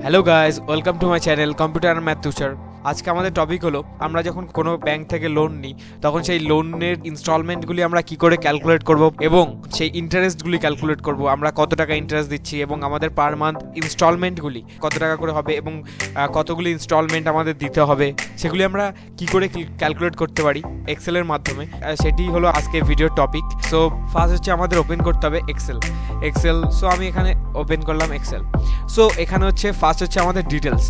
Hello guys, welcome to my channel computer and math Tushar. আজকে আমাদের topic হলো আমরা যখন কোনো ব্যাংক থেকে লোন নিই তখন সেই লোনের ইনস্টলমেন্টগুলি আমরা কি করে ক্যালকুলেট করব এবং সেই ইন্টারেস্টগুলি ক্যালকুলেট করব, আমরা কত টাকা ইন্টারেস্ট দিচ্ছি এবং আমাদের পার মান্থ ইনস্টলমেন্টগুলি কত টাকা করে হবে এবং কতগুলি ইনস্টলমেন্ট আমাদের দিতে হবে সেগুলি আমরা কি করে ক্যালকুলেট করতে পারি এক্সেলের মাধ্যমে, সেটি হলো আজকে ভিডিওর টপিক। সো ফার্স্ট হচ্ছে আমাদের ওপেন করতে হবে এক্সেল। সো আমি এখানে ওপেন করলাম এক্সেল। সো এখানে হচ্ছে ফার্স্ট হচ্ছে আমাদের details.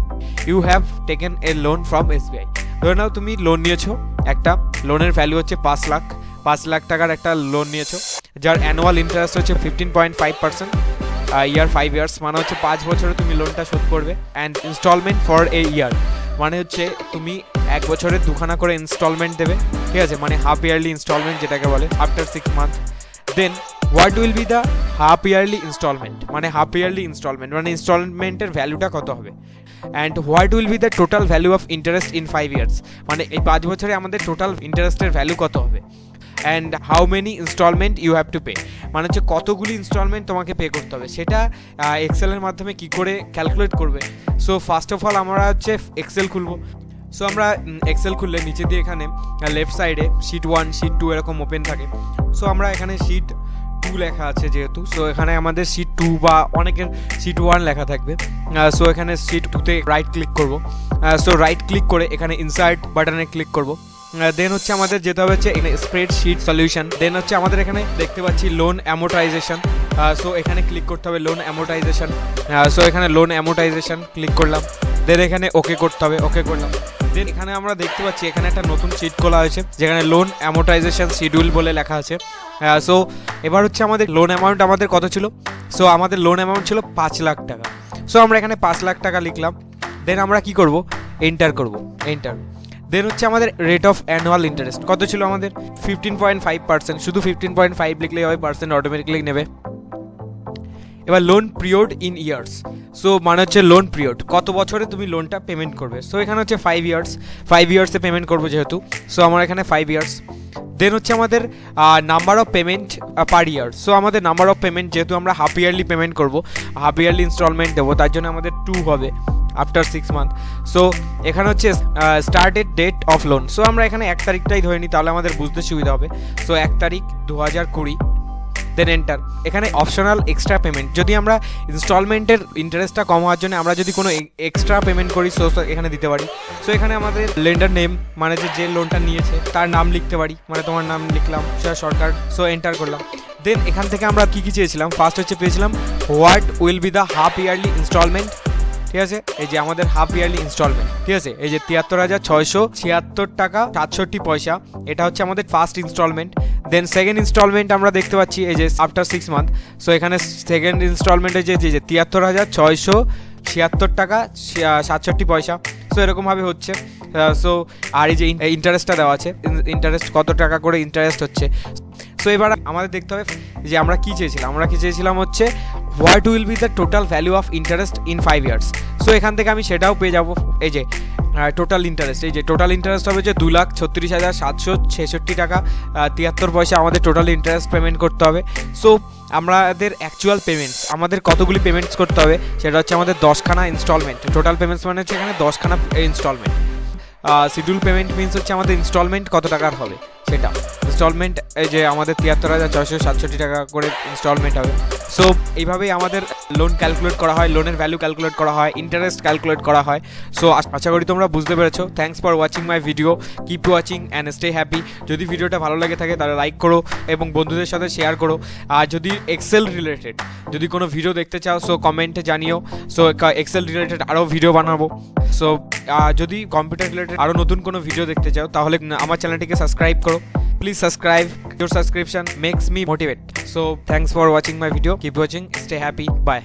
You have taken a loan from SBI. ধরে নাও তুমি লোন নিয়েছো, একটা লোনের ভ্যালু হচ্ছে 5 লাখ টাকার একটা লোন নিয়েছো, যার অ্যানুয়াল ইন্টারেস্ট হচ্ছে 15.5% ইয়ার 5 ইয়ার্স, মানে হচ্ছে 5 বছরে তুমি লোনটা শোধ করবে। অ্যান্ড ইনস্টলমেন্ট ফর এ ইয়ার মানে হচ্ছে তুমি 1 বছরে দুখানা করে ইনস্টলমেন্ট দেবে, ঠিক আছে, মানে হাফ ইয়ারলি ইনস্টলমেন্ট যেটাকে বলে after 6 month. Then what will be the half yearly instalment, মানে হাফ ইয়ারলি ইনস্টলমেন্ট মানে ইনস্টলমেন্টের ভ্যালুটা কত হবে। And what will be the total value of interest in 5 years, মানে এই 5 বছরে আমাদের টোটাল ইন্টারেস্টের ভ্যালু কত হবে। And how many instalment you have to pay, মানে হচ্ছে কতগুলি ইনস্টলমেন্ট তোমাকে পে করতে হবে, সেটা এক্সেলের মাধ্যমে কি করে ক্যালকুলেট করবে। সো ফার্স্ট অফ অল আমরা হচ্ছে এক্সেল খুলবো। সো আমরা এক্সেল খুললে নিচে দিয়ে এখানে লেফট সাইডে শিট 1 শিট 2 এরকম ওপেন থাকে। সো আমরা এখানে শিট 2 লেখা আছে যেহেতু, সো এখানে আমাদের শিট 2 বা অনেকের শিট 1 লেখা থাকবে। সো এখানে শিট 2তে রাইট ক্লিক করব। সো রাইট ক্লিক করে এখানে ইনসার্ট বাটনে ক্লিক করব। দেন হচ্ছে আমাদের যেতে হবে হচ্ছে এখানে স্প্রেডশিট সলিউশন। দেন হচ্ছে আমাদের এখানে দেখতে পাচ্ছি লোন অ্যামোর্টাইজেশন। সো এখানে ক্লিক করতে হবে লোন অ্যামোর্টাইজেশন। সো এখানে লোন অ্যামোর্টাইজেশন ক্লিক করলাম। দেন এখানে ওকে করতে হবে, ওকে করলাম। দেন এখানে আমরা দেখতে পাচ্ছি এখানে একটা নতুন শিট খোলা হয়েছে যেখানে লোন অ্যামোর্টাইজেশন শিডিউল বলে লেখা আছে। সো এবার হচ্ছে আমাদের লোন অ্যামাউন্ট আমাদের কত ছিল। সো আমাদের লোন অ্যামাউন্ট ছিল 5 লাখ টাকা। সো আমরা এখানে 5 লাখ টাকা লিখলাম। দেন আমরা কি করব, এন্টার করব, এন্টার। দেন হচ্ছে আমাদের রেট অফ অ্যানুয়াল ইন্টারেস্ট কত ছিল আমাদের 15.5%। শুধু 15.5 লিখলেই হবে, পার্সেন্ট অটোমেটিকলি নেবে। এবার loan period in years, so মানে হচ্ছে লোন পিরিয়ড কত বছরে তুমি লোনটা পেমেন্ট করবে। সো এখানে হচ্ছে 5 ইয়ার্সে পেমেন্ট করবো যেহেতু, সো আমার এখানে 5 ইয়ার্স। দেন হচ্ছে আমাদের number of payment per year. So আমাদের নাম্বার অফ পেমেন্ট যেহেতু আমরা হাফ ইয়ারলি পেমেন্ট করবো, হাফ ইয়ারলি ইনস্টলমেন্ট দেবো, তার জন্য আমাদের 2 হবে আফটার 6 মান্থ। সো এখানে হচ্ছে started date of loan. So আমরা এখানে 1 তারিখটাই ধরে নিই, তাহলে আমাদের বুঝতে সুবিধা হবে। সো 1 তারিখ 2020। Then enter. এখানে অপশনাল এক্সট্রা পেমেন্ট, যদি আমরা ইনস্টলমেন্টের ইন্টারেস্টটা কম হওয়ার জন্য আমরা যদি কোনো এক্সট্রা পেমেন্ট করি সো এখানে দিতে পারি। সো এখানে আমাদের লেন্ডার নেম মানে যে লোনটা নিয়েছে তার নাম লিখতে পারি, মানে তোমার নাম লিখলাম তুষার সরকার। সো এন্টার করলাম। দেন এখান থেকে আমরা কি চেয়েছিলাম, ফার্স্ট হচ্ছে পেয়েছিলাম what will be the half yearly instalment, ঠিক আছে, এই যে আমাদের হাফ ইয়ারলি ইনস্টলমেন্ট, ঠিক আছে, এই যে 73,676 টাকা 67 পয়সা, এটা হচ্ছে আমাদের first instalment. Then second instalment আমরা দেখতে পাচ্ছি এই যে আফটার 6 মান্থ। সো এখানে সেকেন্ড ইনস্টলমেন্টে যে 73,676 টাকা 67 পয়সা। সো এরকমভাবে হচ্ছে। সো আর এই যে ইন্টারেস্টটা দেওয়া আছে, ইন্টারেস্ট কত টাকা করে ইন্টারেস্ট হচ্ছে। সো এবার আমাদের দেখতে হবে যে আমরা কি চেয়েছিলাম হচ্ছে what will be the total value of interest in 5 years. So এখান থেকে আমি সেটাও পেয়ে যাবো, এই যে টোটাল ইন্টারেস্ট, এই যে টোটাল ইন্টারেস্ট হবে যে 2,36,766 টাকা 73 পয়সা আমাদের টোটাল ইন্টারেস্ট পেমেন্ট করতে হবে। সো আমাদের অ্যাকচুয়াল পেমেন্টস আমাদের কতগুলি পেমেন্টস করতে হবে সেটা হচ্ছে আমাদের 10খানা ইনস্টলমেন্ট। টোটাল পেমেন্টস মানে হচ্ছে এখানে 10খানা ইনস্টলমেন্ট। শিডিউল পেমেন্ট মিনস হচ্ছে আমাদের ইনস্টলমেন্ট কত টাকার হবে সেটা। ইনস্টলমেন্ট এই যে আমাদের 73,667 টাকা করে ইনস্টলমেন্ট হবে। সো এইভাবেই আমাদের লোন ক্যালকুলেট করা হয়, লোনের ভ্যালু ক্যালকুলেট করা হয়, ইন্টারেস্ট ক্যালকুলেট করা হয়। সো আশা করি তোমরা বুঝতে পেরেছো। Thanks for watching my video, keep watching and stay happy. যদি ভিডিওটা ভালো লাগে থাকে তাহলে লাইক করো এবং বন্ধুদের সাথে শেয়ার করো। আর যদি এক্সেল রিলেটেড যদি কোনো ভিডিও দেখতে চাও সো কমেন্টে জানিও। সো এক্সেল রিলেটেড আরও ভিডিও বানাবো। সো যদি কম্পিউটার রিলেটেড আরও নতুন কোনো ভিডিও দেখতে চাও তাহলে আমার চ্যানেলটিকে সাবস্ক্রাইব করো। Please subscribe, your subscription makes me motivate. So thanks for watching my video, keep watching, stay happy, bye.